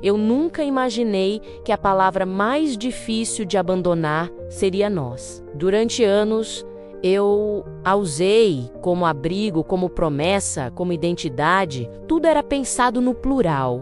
Eu nunca imaginei que a palavra mais difícil de abandonar seria nós. Durante anos, eu a usei como abrigo, como promessa, como identidade. Tudo era pensado no plural.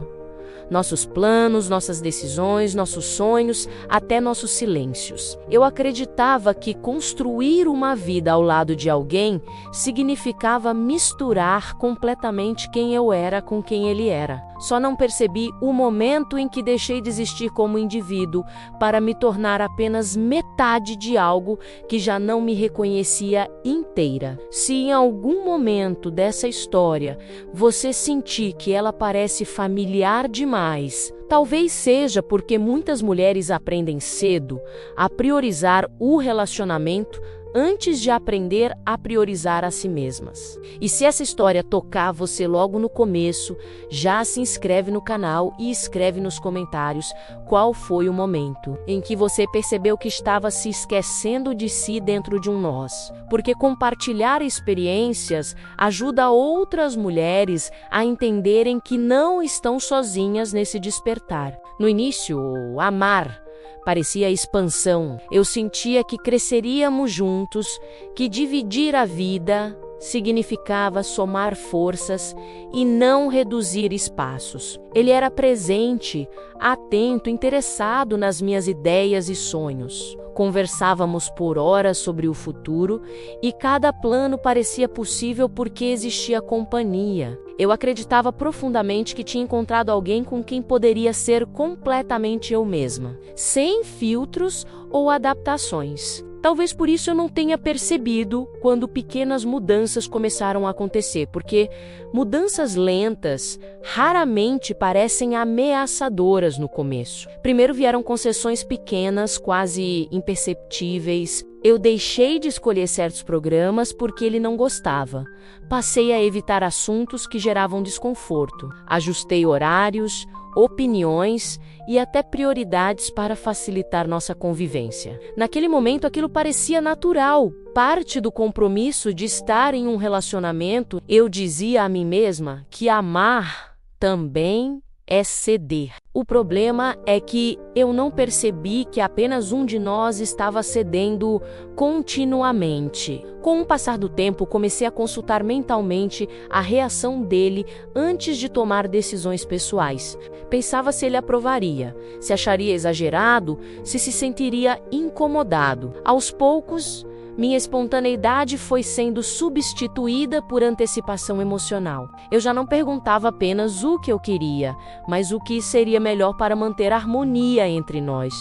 Nossos planos, nossas decisões, nossos sonhos, até nossos silêncios. Eu acreditava que construir uma vida ao lado de alguém significava misturar completamente quem eu era com quem ele era. Só não percebi o momento em que deixei de existir como indivíduo para me tornar apenas metade de algo que já não me reconhecia inteira. Se em algum momento dessa história você sentir que ela parece familiar demais, talvez seja porque muitas mulheres aprendem cedo a priorizar o relacionamento antes de aprender a priorizar a si mesmas. E se essa história tocar você logo no começo, já se inscreve no canal e escreve nos comentários qual foi o momento em que você percebeu que estava se esquecendo de si dentro de um nós. Porque compartilhar experiências ajuda outras mulheres a entenderem que não estão sozinhas nesse despertar. No início, amar parecia expansão. Eu sentia que cresceríamos juntos, que dividir a vida significava somar forças e não reduzir espaços. Ele era presente, atento, interessado nas minhas ideias e sonhos. Conversávamos por horas sobre o futuro e cada plano parecia possível porque existia companhia. Eu acreditava profundamente que tinha encontrado alguém com quem poderia ser completamente eu mesma, sem filtros ou adaptações. Talvez por isso eu não tenha percebido quando pequenas mudanças começaram a acontecer, porque mudanças lentas raramente parecem ameaçadoras no começo. Primeiro vieram concessões pequenas, quase imperceptíveis. Eu deixei de escolher certos programas porque ele não gostava. Passei a evitar assuntos que geravam desconforto. Ajustei horários, opiniões e até prioridades para facilitar nossa convivência. Naquele momento, aquilo parecia natural. Parte do compromisso de estar em um relacionamento, eu dizia a mim mesma que amar também é ceder. O problema é que eu não percebi que apenas um de nós estava cedendo continuamente. Com o passar do tempo, comecei a consultar mentalmente a reação dele antes de tomar decisões pessoais. Pensava se ele aprovaria, se acharia exagerado, se sentiria incomodado. Aos poucos, minha espontaneidade foi sendo substituída por antecipação emocional. Eu já não perguntava apenas o que eu queria, mas o que seria melhor para manter a harmonia entre nós.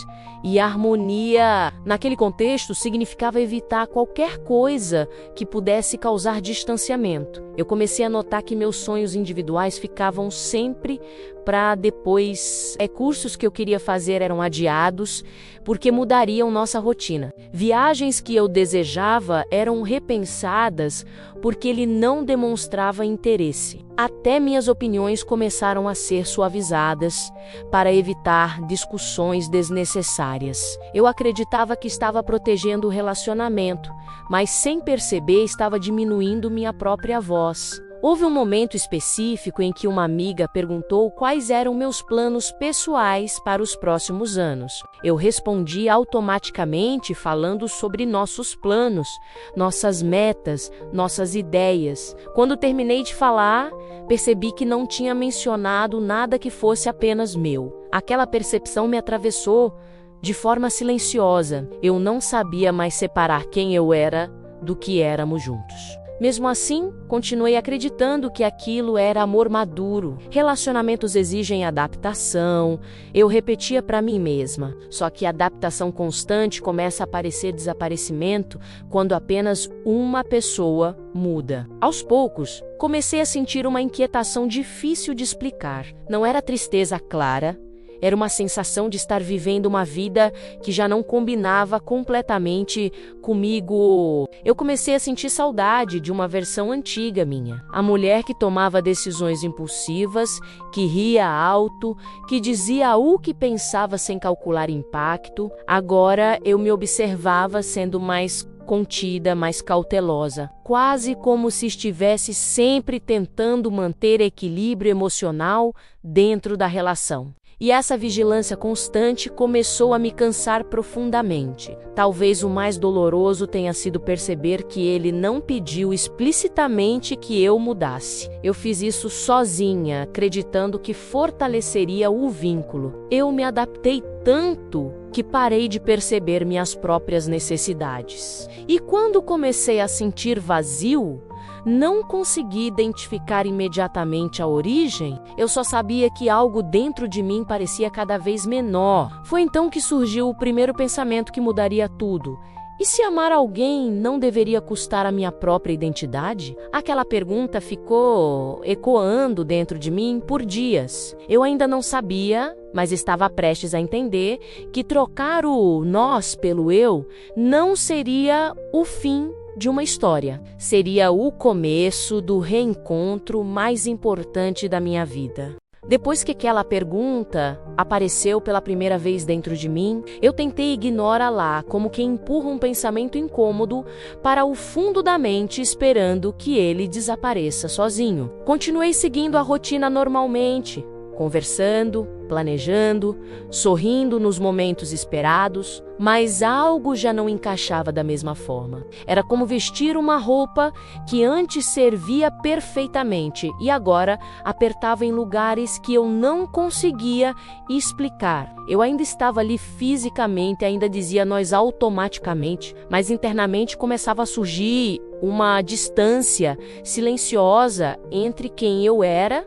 E a harmonia, naquele contexto, significava evitar qualquer coisa que pudesse causar distanciamento. Eu comecei a notar que meus sonhos individuais ficavam sempre para depois. Cursos que eu queria fazer eram adiados, porque mudariam nossa rotina. Viagens que eu desejava eram repensadas porque ele não demonstrava interesse. Até minhas opiniões começaram a ser suavizadas para evitar discussões desnecessárias. Eu acreditava que estava protegendo o relacionamento, mas sem perceber estava diminuindo minha própria voz. Houve um momento específico em que uma amiga perguntou quais eram meus planos pessoais para os próximos anos. Eu respondi automaticamente falando sobre nossos planos, nossas metas, nossas ideias. Quando terminei de falar, percebi que não tinha mencionado nada que fosse apenas meu. Aquela percepção me atravessou de forma silenciosa. Eu não sabia mais separar quem eu era do que éramos juntos. Mesmo assim, continuei acreditando que aquilo era amor maduro. Relacionamentos exigem adaptação. Eu repetia para mim mesma. Só que adaptação constante começa a parecer desaparecimento quando apenas uma pessoa muda. Aos poucos, comecei a sentir uma inquietação difícil de explicar. Não era tristeza clara. Era uma sensação de estar vivendo uma vida que já não combinava completamente comigo. Eu comecei a sentir saudade de uma versão antiga minha. A mulher que tomava decisões impulsivas, que ria alto, que dizia o que pensava sem calcular impacto. Agora eu me observava sendo mais contida, mais cautelosa, quase como se estivesse sempre tentando manter equilíbrio emocional dentro da relação. E essa vigilância constante começou a me cansar profundamente. Talvez o mais doloroso tenha sido perceber que ele não pediu explicitamente que eu mudasse. Eu fiz isso sozinha, acreditando que fortaleceria o vínculo. Eu me adaptei tanto que parei de perceber minhas próprias necessidades. E quando comecei a sentir vazio, não consegui identificar imediatamente a origem, eu só sabia que algo dentro de mim parecia cada vez menor. Foi então que surgiu o primeiro pensamento que mudaria tudo. E se amar alguém não deveria custar a minha própria identidade? Aquela pergunta ficou ecoando dentro de mim por dias. Eu ainda não sabia, mas estava prestes a entender que trocar o nós pelo eu não seria o fim de uma história. Seria o começo do reencontro mais importante da minha vida. Depois que aquela pergunta apareceu pela primeira vez dentro de mim, eu tentei ignorá-la, como quem empurra um pensamento incômodo para o fundo da mente, esperando que ele desapareça sozinho. Continuei seguindo a rotina normalmente, conversando, planejando, sorrindo nos momentos esperados, mas algo já não encaixava da mesma forma. Era como vestir uma roupa que antes servia perfeitamente e agora apertava em lugares que eu não conseguia explicar. Eu ainda estava ali fisicamente, ainda dizia nós automaticamente, mas internamente começava a surgir uma distância silenciosa entre quem eu era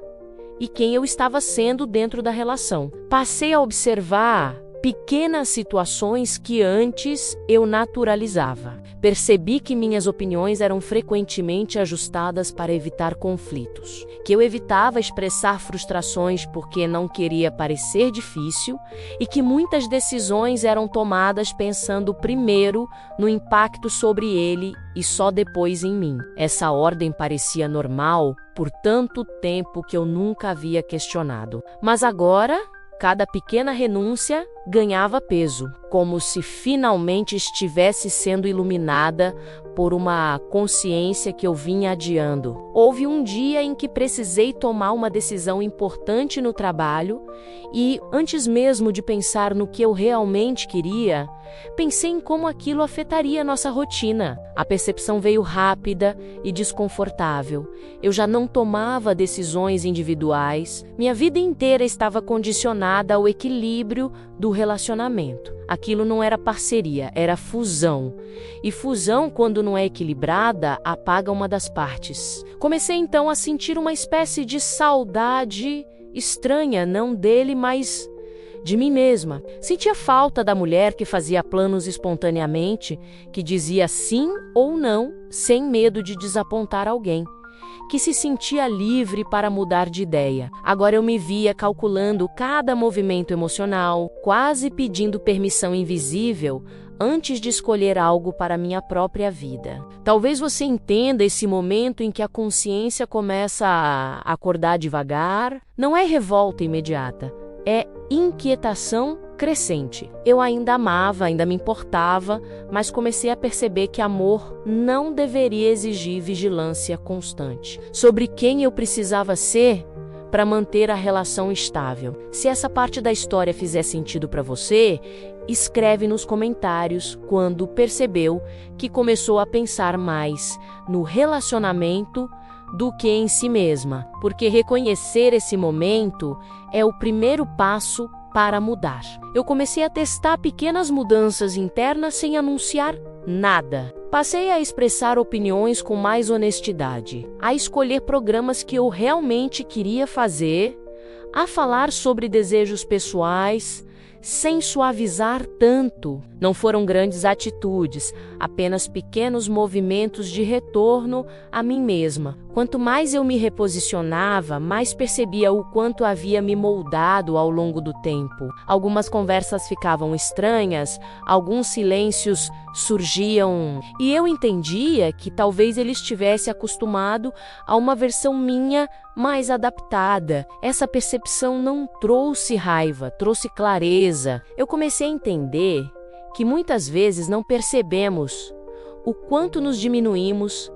e quem eu estava sendo dentro da relação. Passei a observar pequenas situações que antes eu naturalizava. Percebi que minhas opiniões eram frequentemente ajustadas para evitar conflitos, que eu evitava expressar frustrações porque não queria parecer difícil e que muitas decisões eram tomadas pensando primeiro no impacto sobre ele e só depois em mim. Essa ordem parecia normal por tanto tempo que eu nunca havia questionado. Mas agora, cada pequena renúncia ganhava peso, como se finalmente estivesse sendo iluminada por uma consciência que eu vinha adiando. Houve um dia em que precisei tomar uma decisão importante no trabalho e, antes mesmo de pensar no que eu realmente queria, pensei em como aquilo afetaria nossa rotina. A percepção veio rápida e desconfortável. Eu já não tomava decisões individuais. Minha vida inteira estava condicionada ao equilíbrio do relacionamento. Aquilo não era parceria, era fusão. E fusão, quando não é equilibrada, apaga uma das partes. Comecei então a sentir uma espécie de saudade estranha, não dele, mas de mim mesma. Sentia falta da mulher que fazia planos espontaneamente, que dizia sim ou não, sem medo de desapontar alguém, que se sentia livre para mudar de ideia. Agora eu me via calculando cada movimento emocional, quase pedindo permissão invisível antes de escolher algo para minha própria vida. Talvez você entenda esse momento em que a consciência começa a acordar devagar. Não é revolta imediata, é inquietação crescente. Eu ainda amava, ainda me importava, mas comecei a perceber que amor não deveria exigir vigilância constante sobre quem eu precisava ser para manter a relação estável. Se essa parte da história fizer sentido para você, escreve nos comentários quando percebeu que começou a pensar mais no relacionamento do que em si mesma, porque reconhecer esse momento é o primeiro passo para mudar. Eu comecei a testar pequenas mudanças internas sem anunciar nada. Passei a expressar opiniões com mais honestidade, a escolher programas que eu realmente queria fazer, a falar sobre desejos pessoais, sem suavizar tanto. Não foram grandes atitudes, apenas pequenos movimentos de retorno a mim mesma. Quanto mais eu me reposicionava, mais percebia o quanto havia me moldado ao longo do tempo. Algumas conversas ficavam estranhas, alguns silêncios surgiam, e eu entendia que talvez ele estivesse acostumado a uma versão minha mais adaptada. Essa percepção não trouxe raiva, trouxe clareza. Eu comecei a entender que muitas vezes não percebemos o quanto nos diminuímos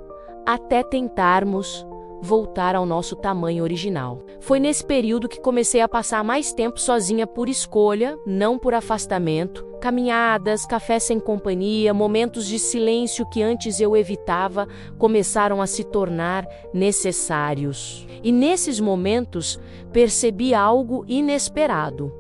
até tentarmos voltar ao nosso tamanho original. Foi nesse período que comecei a passar mais tempo sozinha por escolha, não por afastamento. Caminhadas, café sem companhia, momentos de silêncio que antes eu evitava começaram a se tornar necessários. E nesses momentos percebi algo inesperado.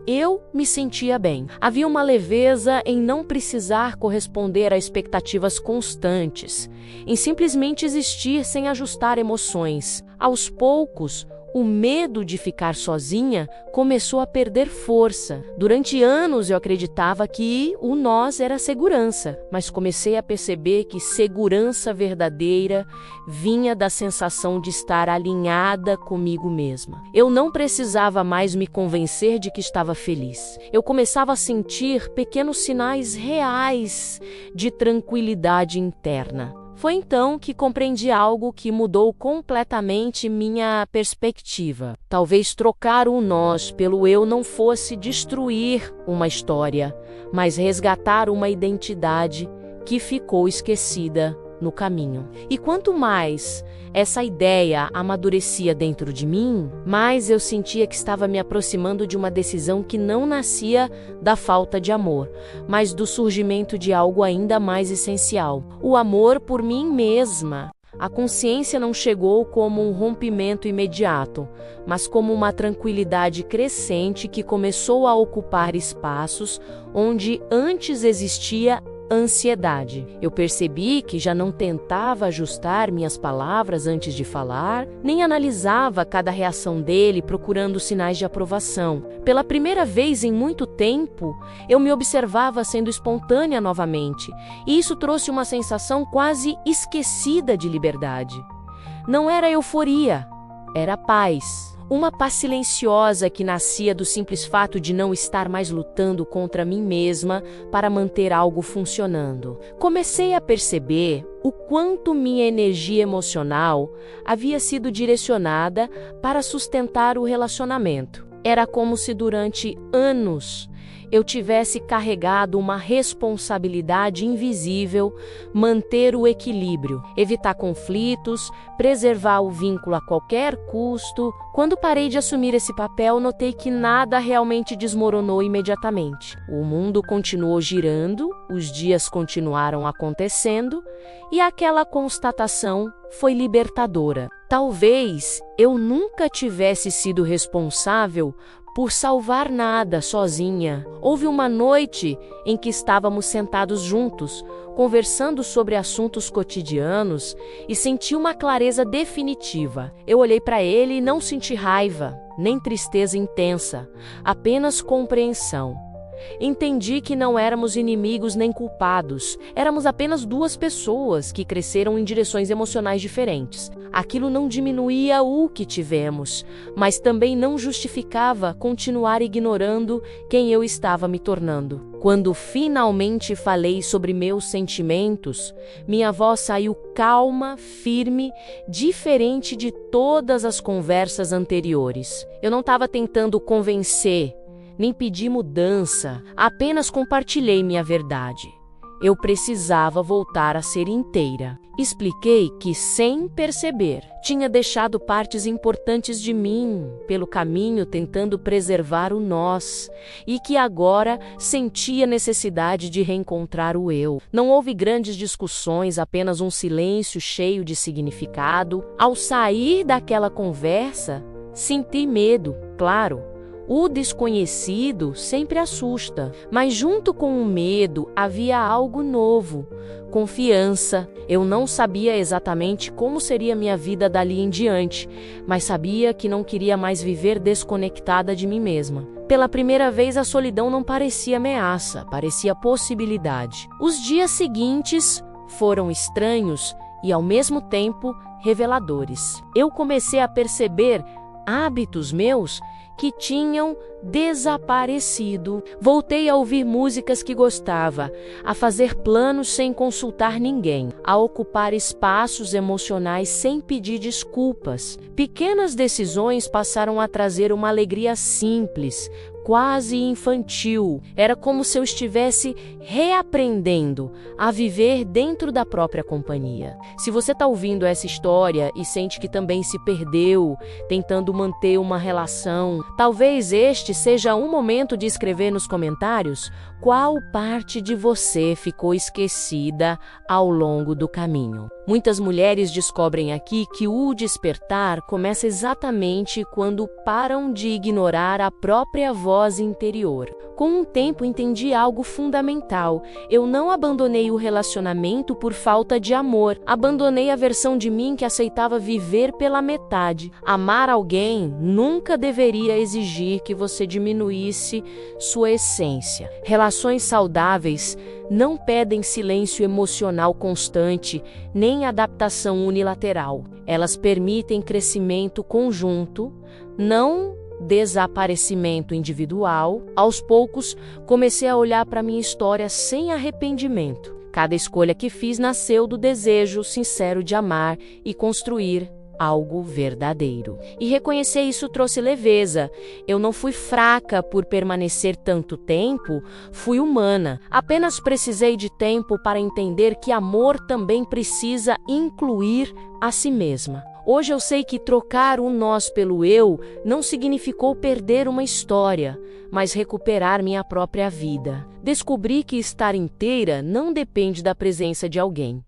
Eu me sentia bem. Havia uma leveza em não precisar corresponder a expectativas constantes, em simplesmente existir sem ajustar emoções. Aos poucos, o medo de ficar sozinha começou a perder força. Durante anos eu acreditava que o nós era segurança, mas comecei a perceber que segurança verdadeira vinha da sensação de estar alinhada comigo mesma. Eu não precisava mais me convencer de que estava feliz. Eu começava a sentir pequenos sinais reais de tranquilidade interna. Foi então que compreendi algo que mudou completamente minha perspectiva. Talvez trocar o nós pelo eu não fosse destruir uma história, mas resgatar uma identidade que ficou esquecida no caminho. E quanto mais essa ideia amadurecia dentro de mim, mais eu sentia que estava me aproximando de uma decisão que não nascia da falta de amor, mas do surgimento de algo ainda mais essencial: o amor por mim mesma. A consciência não chegou como um rompimento imediato, mas como uma tranquilidade crescente que começou a ocupar espaços onde antes existia ansiedade. Eu percebi que já não tentava ajustar minhas palavras antes de falar, nem analisava cada reação dele procurando sinais de aprovação. Pela primeira vez em muito tempo, eu me observava sendo espontânea novamente, e isso trouxe uma sensação quase esquecida de liberdade. Não era euforia, era paz. Uma paz silenciosa que nascia do simples fato de não estar mais lutando contra mim mesma para manter algo funcionando. Comecei a perceber o quanto minha energia emocional havia sido direcionada para sustentar o relacionamento. Era como se durante anos eu tivesse carregado uma responsabilidade invisível, manter o equilíbrio, evitar conflitos, preservar o vínculo a qualquer custo. Quando parei de assumir esse papel, notei que nada realmente desmoronou imediatamente. O mundo continuou girando, os dias continuaram acontecendo, e aquela constatação foi libertadora. Talvez eu nunca tivesse sido responsável por salvar nada sozinha. Houve uma noite em que estávamos sentados juntos, conversando sobre assuntos cotidianos, e senti uma clareza definitiva. Eu olhei para ele e não senti raiva, nem tristeza intensa, apenas compreensão. Entendi que não éramos inimigos nem culpados, éramos apenas duas pessoas que cresceram em direções emocionais diferentes. Aquilo não diminuía o que tivemos, mas também não justificava continuar ignorando quem eu estava me tornando. Quando finalmente falei sobre meus sentimentos, minha voz saiu calma, firme, diferente de todas as conversas anteriores. Eu não estava tentando convencer, nem pedi mudança, apenas compartilhei minha verdade. Eu precisava voltar a ser inteira. Expliquei que, sem perceber, tinha deixado partes importantes de mim pelo caminho tentando preservar o nós, e que agora sentia necessidade de reencontrar o eu. Não houve grandes discussões, apenas um silêncio cheio de significado. Ao sair daquela conversa, senti medo, claro. O desconhecido sempre assusta, mas junto com o medo havia algo novo, confiança. Eu não sabia exatamente como seria minha vida dali em diante, mas sabia que não queria mais viver desconectada de mim mesma. Pela primeira vez, a solidão não parecia ameaça, parecia possibilidade. Os dias seguintes foram estranhos e, ao mesmo tempo, reveladores. Eu comecei a perceber hábitos meus que tinham desaparecido. Voltei a ouvir músicas que gostava, a fazer planos sem consultar ninguém, a ocupar espaços emocionais sem pedir desculpas. Pequenas decisões passaram a trazer uma alegria simples, quase infantil. Era como se eu estivesse reaprendendo a viver dentro da própria companhia. Se você está ouvindo essa história e sente que também se perdeu, tentando manter uma relação, talvez este seja um momento de escrever nos comentários qual parte de você ficou esquecida ao longo do caminho. Muitas mulheres descobrem aqui que o despertar começa exatamente quando param de ignorar a própria voz interior. Com o tempo entendi algo fundamental. Eu não abandonei o relacionamento por falta de amor. Abandonei a versão de mim que aceitava viver pela metade. Amar alguém nunca deveria exigir que você diminuísse sua essência. Relações saudáveis não pedem silêncio emocional constante, nem adaptação unilateral. Elas permitem crescimento conjunto, não desaparecimento individual. Aos poucos, comecei a olhar para minha história sem arrependimento. Cada escolha que fiz nasceu do desejo sincero de amar e construir algo verdadeiro. E reconhecer isso trouxe leveza. Eu não fui fraca por permanecer tanto tempo, fui humana. Apenas precisei de tempo para entender que amor também precisa incluir a si mesma. Hoje eu sei que trocar o nós pelo eu não significou perder uma história, mas recuperar minha própria vida. Descobri que estar inteira não depende da presença de alguém,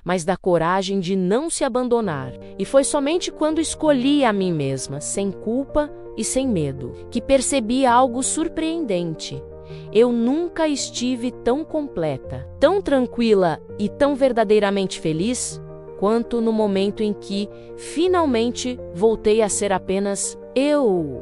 mas da coragem de não se abandonar. E foi somente quando escolhi a mim mesma, sem culpa e sem medo, que percebi algo surpreendente. Eu nunca estive tão completa, tão tranquila e tão verdadeiramente feliz quanto no momento em que finalmente voltei a ser apenas eu.